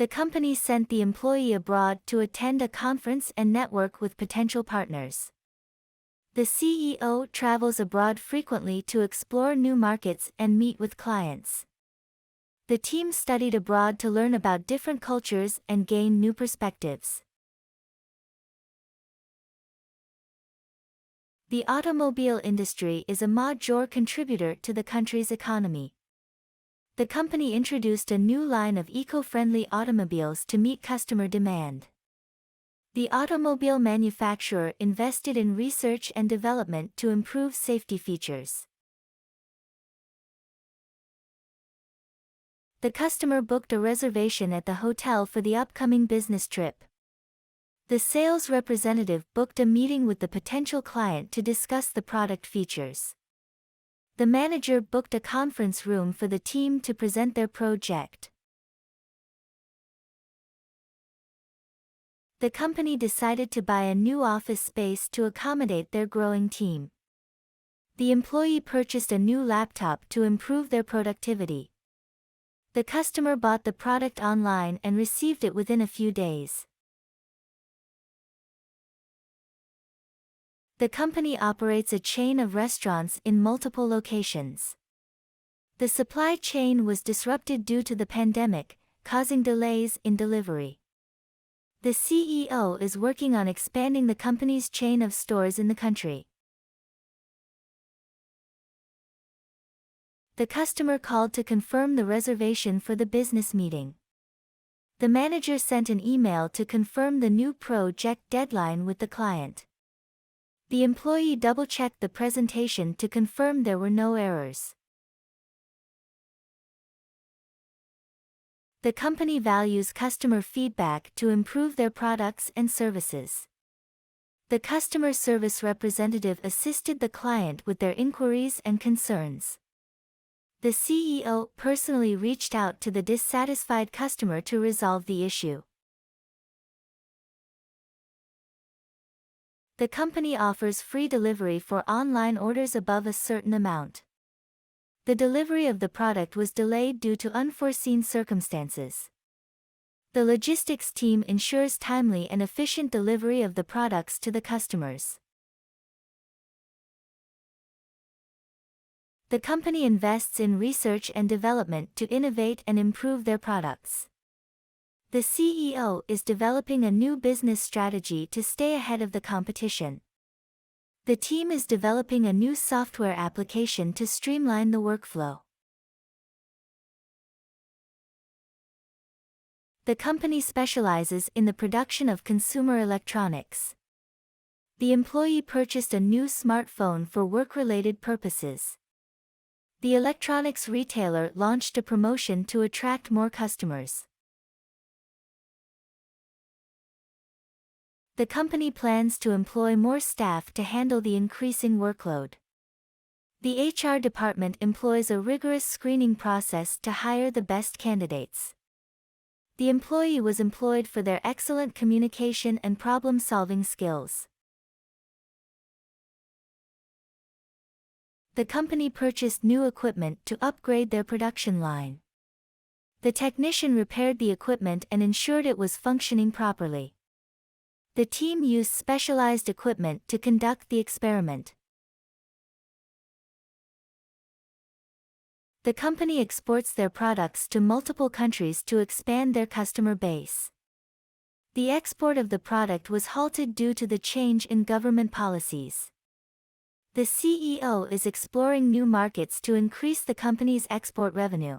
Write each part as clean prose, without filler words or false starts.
The company sent the employee abroad to attend a conference and network with potential partners. The CEO travels abroad frequently to explore new markets and meet with clients. The team studied abroad to learn about different cultures and gain new perspectives. The automobile industry is a major contributor to the country's economy. The company introduced a new line of eco-friendly automobiles to meet customer demand. The automobile manufacturer invested in research and development to improve safety features. The customer booked a reservation at the hotel for the upcoming business trip. The sales representative booked a meeting with the potential client to discuss the product features. The manager booked a conference room for the team to present their project. The company decided to buy a new office space to accommodate their growing team. The employee purchased a new laptop to improve their productivity. The customer bought the product online and received it within a few days. The company operates a chain of restaurants in multiple locations. The supply chain was disrupted due to the pandemic, causing delays in delivery. The CEO is working on expanding the company's chain of stores in the country. The customer called to confirm the reservation for the business meeting. The manager sent an email to confirm the new project deadline with the client. The employee double-checked the presentation to confirm there were no errors. The company values customer feedback to improve their products and services. The customer service representative assisted the client with their inquiries and concerns. The CEO personally reached out to the dissatisfied customer to resolve the issue. The company offers free delivery for online orders above a certain amount. The delivery of the product was delayed due to unforeseen circumstances. The logistics team ensures timely and efficient delivery of the products to the customers. The company invests in research and development to innovate and improve their products. The CEO is developing a new business strategy to stay ahead of the competition. The team is developing a new software application to streamline the workflow. The company specializes in the production of consumer electronics. The employee purchased a new smartphone for work-related purposes. The electronics retailer launched a promotion to attract more customers. The company plans to employ more staff to handle the increasing workload. The HR department employs a rigorous screening process to hire the best candidates. The employee was employed for their excellent communication and problem-solving skills. The company purchased new equipment to upgrade their production line. The technician repaired the equipment and ensured it was functioning properly. The team used specialized equipment to conduct the experiment. The company exports their products to multiple countries to expand their customer base. The export of the product was halted due to the change in government policies. The CEO is exploring new markets to increase the company's export revenue.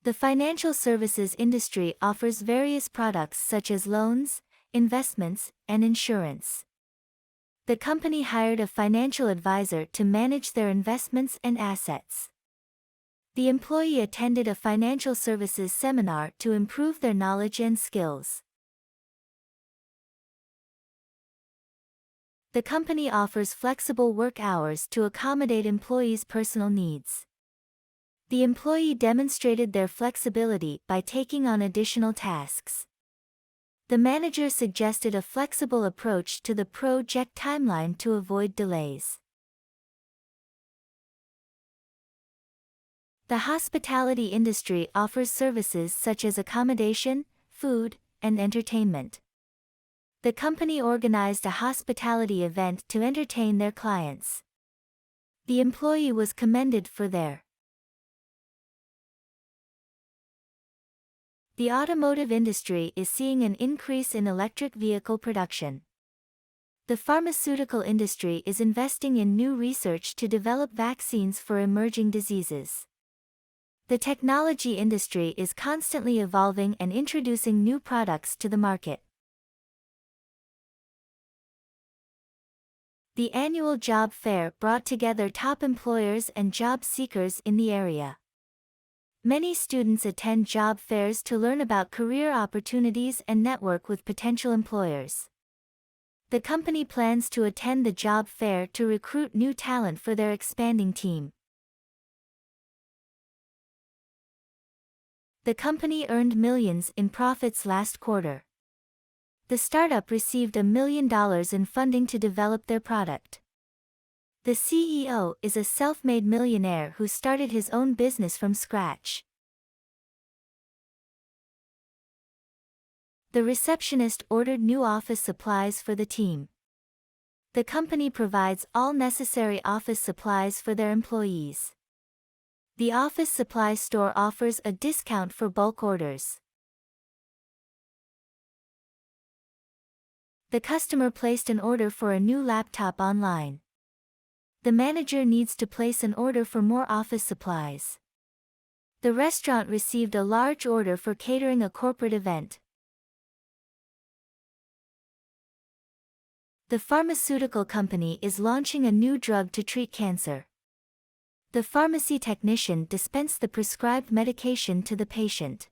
The financial services industry offers various products such as loans, investments, and insurance. The company hired a financial advisor to manage their investments and assets. The employee attended a financial services seminar to improve their knowledge and skills. The company offers flexible work hours to accommodate employees' personal needs. The employee demonstrated their flexibility by taking on additional tasks. The manager suggested a flexible approach to the project timeline to avoid delays. The hospitality industry offers services such as accommodation, food, and entertainment. The company organized a hospitality event to entertain their clients. The employee was commended for their. The automotive industry is seeing an increase in electric vehicle production. The pharmaceutical industry is investing in new research to develop vaccines for emerging diseases. The technology industry is constantly evolving and introducing new products to the market. The annual job fair brought together top employers and job seekers in the area. Many students attend job fairs to learn about career opportunities and network with potential employers. The company plans to attend the job fair to recruit new talent for their expanding team. The company earned millions in profits last quarter. The startup received $1 million in funding to develop their product. The CEO is a self-made millionaire who started his own business from scratch. The receptionist ordered new office supplies for the team. The company provides all necessary office supplies for their employees. The office supply store offers a discount for bulk orders. The customer placed an order for a new laptop online. The manager needs to place an order for more office supplies. The restaurant received a large order for catering a corporate event. The pharmaceutical company is launching a new drug to treat cancer. The pharmacy technician dispensed the prescribed medication to the patient.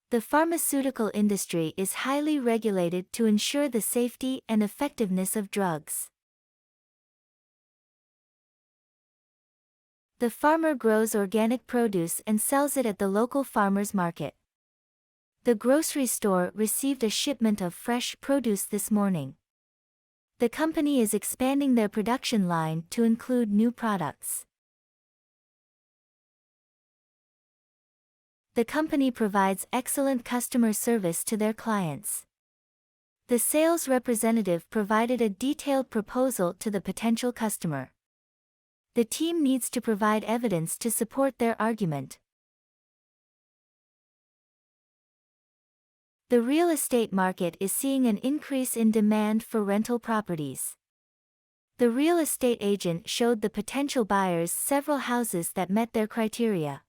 The pharmaceutical industry is highly regulated to ensure the safety and effectiveness of drugs. The farmer grows organic produce and sells it at the local farmers market. The grocery store received a shipment of fresh produce this morning. The company is expanding their production line to include new products. The company provides excellent customer service to their clients. The sales representative provided a detailed proposal to the potential customer. The team needs to provide evidence to support their argument. The real estate market is seeing an increase in demand for rental properties. The real estate agent showed the potential buyers several houses that met their criteria.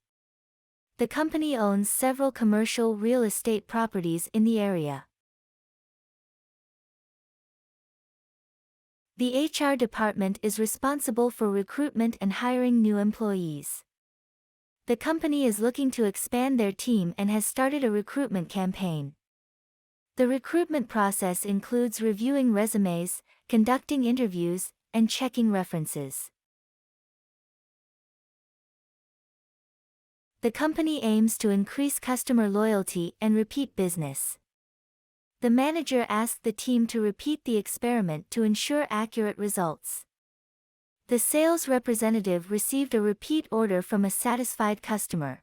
The company owns several commercial real estate properties in the area. The HR department is responsible for recruitment and hiring new employees. The company is looking to expand their team and has started a recruitment campaign. The recruitment process includes reviewing resumes, conducting interviews, and checking references. The company aims to increase customer loyalty and repeat business. The manager asked the team to repeat the experiment to ensure accurate results. The sales representative received a repeat order from a satisfied customer.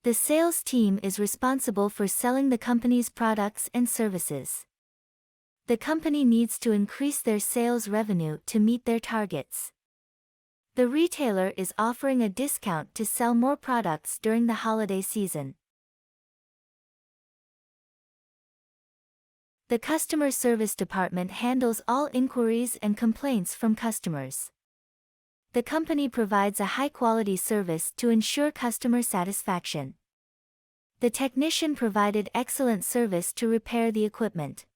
The sales team is responsible for selling the company's products and services. The company needs to increase their sales revenue to meet their targets. The retailer is offering a discount to sell more products during the holiday season. The customer service department handles all inquiries and complaints from customers. The company provides a high-quality service to ensure customer satisfaction. The technician provided excellent service to repair the equipment.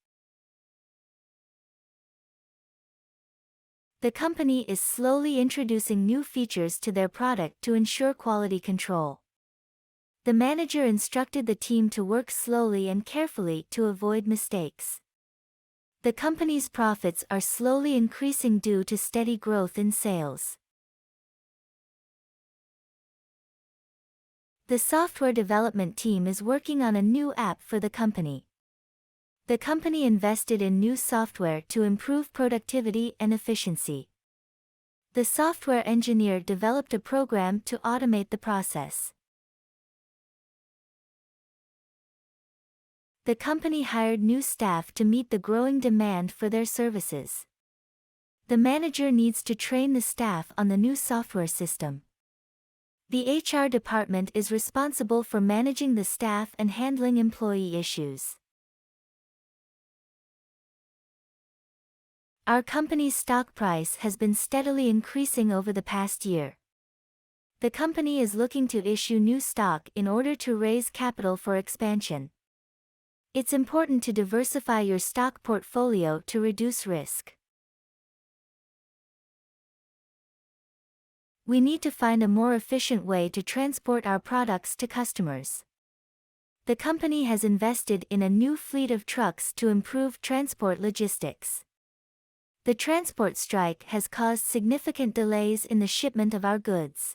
The company is slowly introducing new features to their product to ensure quality control. The manager instructed the team to work slowly and carefully to avoid mistakes. The company's profits are slowly increasing due to steady growth in sales. The software development team is working on a new app for the company. The company invested in new software to improve productivity and efficiency. The software engineer developed a program to automate the process. The company hired new staff to meet the growing demand for their services. The manager needs to train the staff on the new software system. The HR department is responsible for managing the staff and handling employee issues. Our company's stock price has been steadily increasing over the past year. The company is looking to issue new stock in order to raise capital for expansion. It's important to diversify your stock portfolio to reduce risk. We need to find a more efficient way to transport our products to customers. The company has invested in a new fleet of trucks to improve transport logistics. The transport strike has caused significant delays in the shipment of our goods.